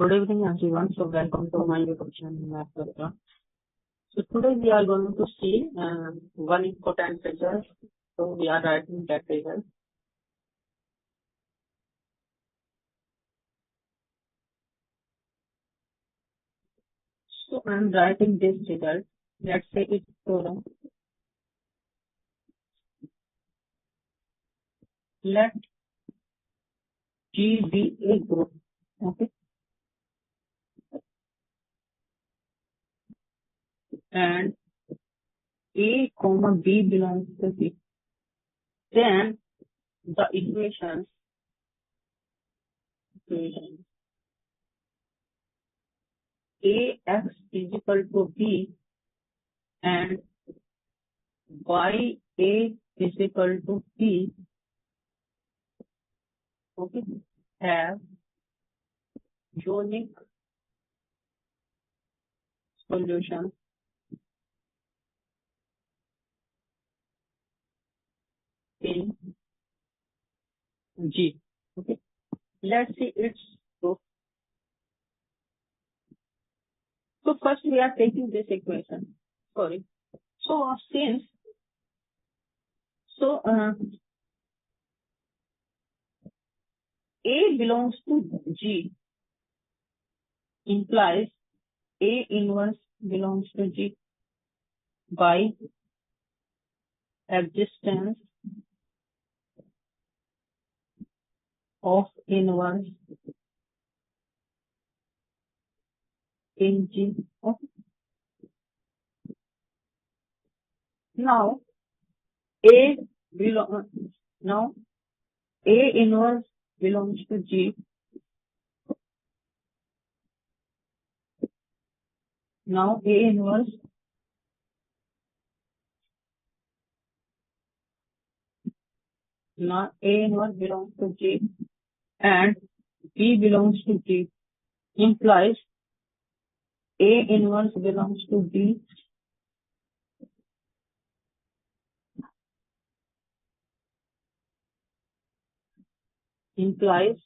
Good evening, everyone. So welcome to my YouTube channel, Math Program. So today we are going to see one important result. So we are writing that result. So I am writing this result. Let's say it's program. Let G be a group. Okay. And A, B belongs to C. Then the equation AX is equal to B and YA is equal to B. Okay. Have unique solution in G. Okay. Let's see its proof. So first we are taking this equation. Sorry. So since A belongs to G implies A inverse belongs to G by existence of inverse in G. Okay. Now A inverse belongs to G. Now A inverse belongs to G and B belongs to G implies A inverse belongs to B implies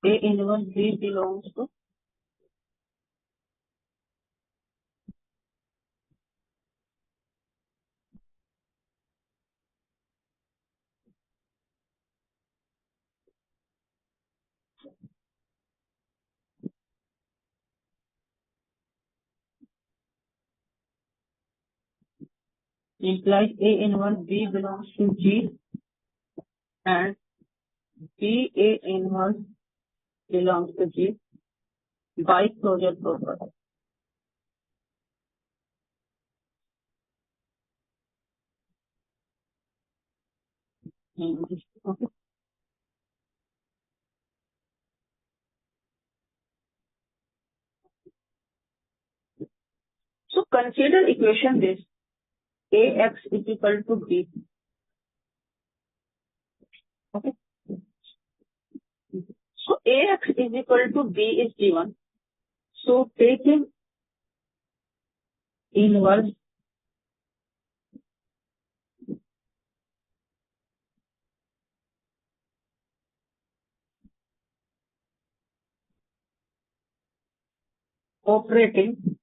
A inverse B belongs to implies A inverse B belongs to G and B A inverse belongs to G by closure property. Okay. So consider equation this AX is equal to B. Okay. So AX is equal to B is given. So taking inverse operating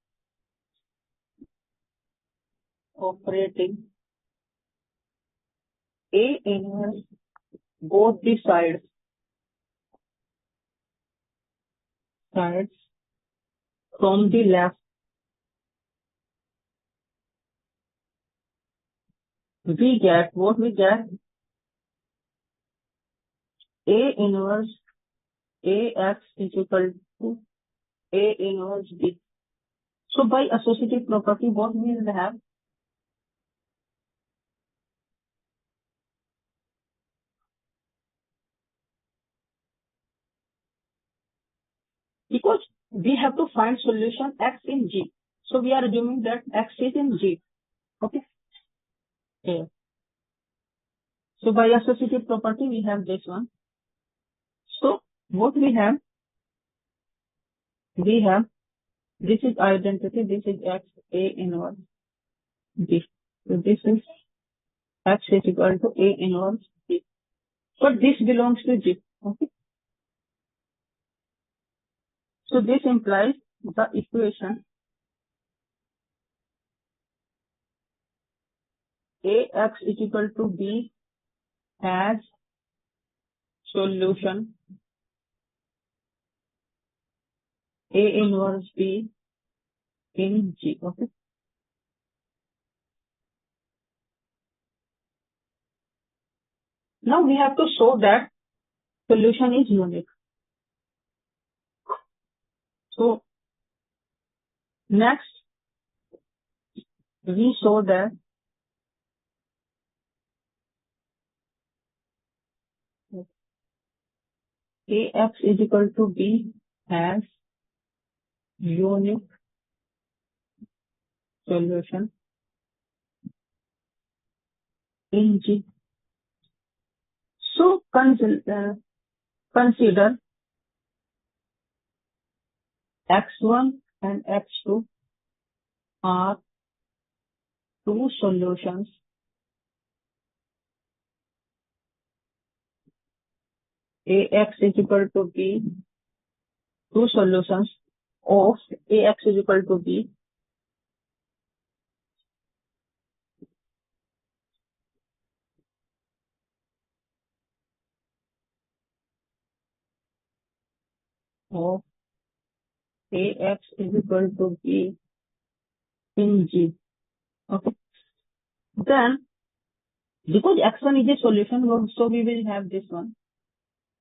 A inverse both the sides from the left, we get what we get A inverse AX is equal to A inverse B. So by associative property, what we will have? Because we have to find solution X in G. So we are assuming that X is in G. Okay. Yeah. So by associative property, we have this one. So what we have? We have this is identity, this is X A inverse. G. So this is X is equal to A inverse G. But this belongs to G. Okay. So this implies the equation AX is equal to B has solution A inverse B in G. Okay. Now we have to show that solution is unique. So next we show that AX is equal to B has unique solution in G. So consider X1 and X2 are two solutions AX is equal to B, two solutions of AX is equal to B of AX is equal to B in G. Okay. Then, because X1 is a solution, so we will have this one.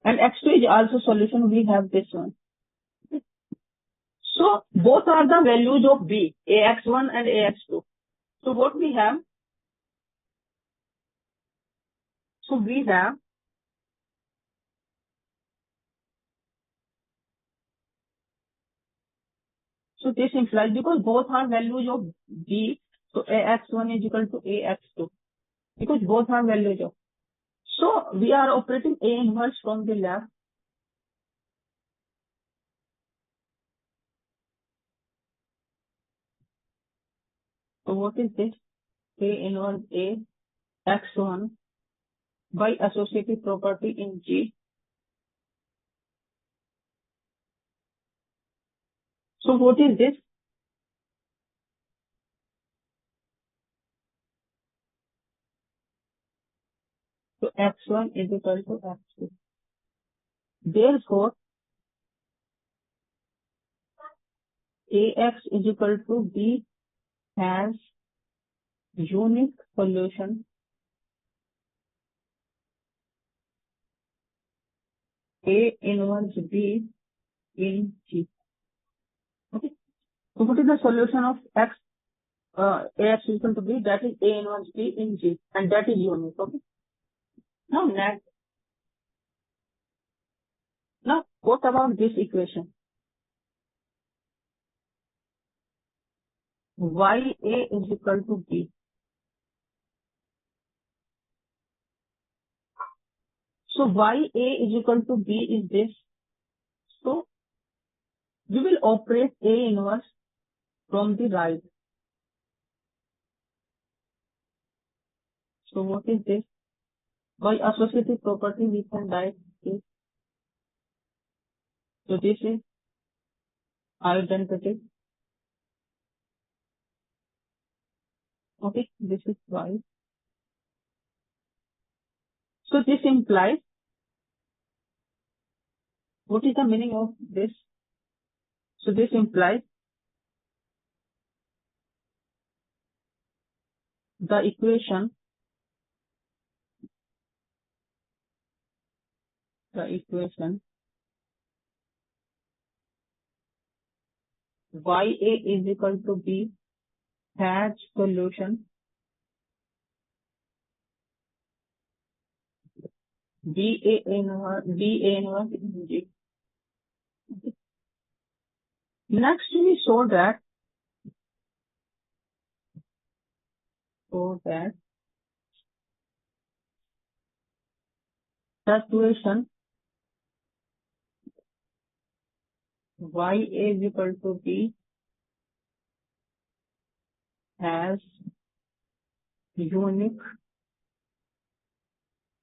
And X2 is also solution, we have this one. So, both are the values of B, AX1 and AX2. So, what we have? So, we have so this implies because both are values of B, so AX1 is equal to AX2. Because both are values of. So we are operating A inverse from the left. So what is this? A inverse A X1 by associative property in G. So what is this? So X1 is equal to X2. Therefore, AX is equal to B has unique solution A inverse B in G. Okay. So what is the solution of X? AX is equal to B, that is A inverse B in G, and that is unique. Okay. Now, what about this equation? YA is equal to B. So YA is equal to B is this. So we will operate A inverse from the right. So what is this? By associative property we can write this. So this is identity. Okay, this is Y. So this implies, what is the meaning of this? So this implies the equation YA is equal to B has solution BA inverse in G. Next we show that the equation Y is equal to B has unique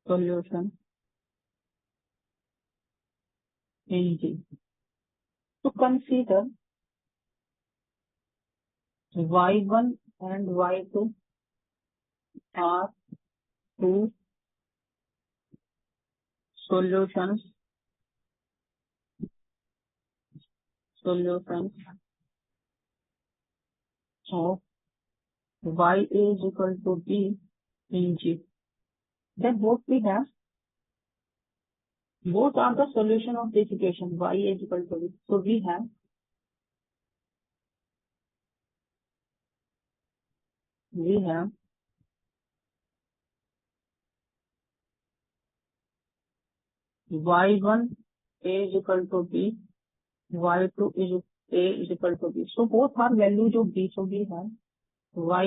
solution in G. To consider y1 and y2 are two solutions of y is equal to b in G. Then what we have, both are the solution of this equation y is equal to b. So we have y1 is equal to b, y2 is a is equal to b. So both are values of b. So we have ya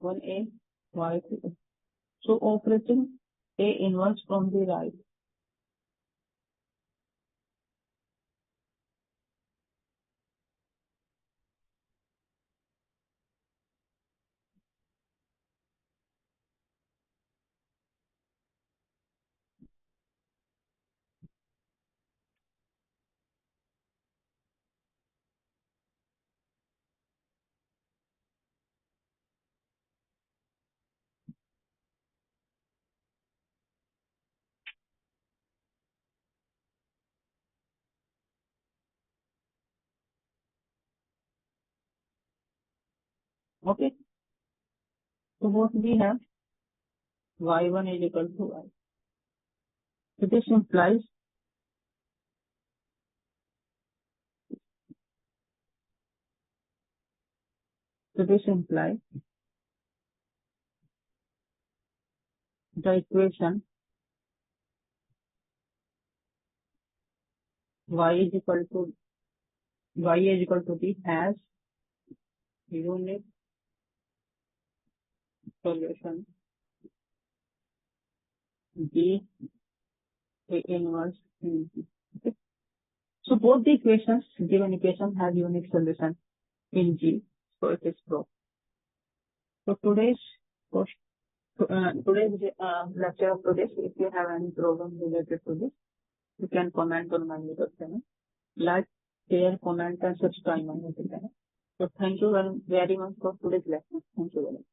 1a, y2. So operating a inverse from the right. Okay. So what we have, y1 is equal to y. So this implies the equation y is equal to b has unique solution b a inverse in G. Okay. So both the equations, given equation have unique solution in G. So it is true. So today's lecture of today, if you have any problem related to this, you can comment on my YouTube channel. Like, share, comment, and subscribe my YouTube channel. So thank you very much for today's lesson. Thank you very much.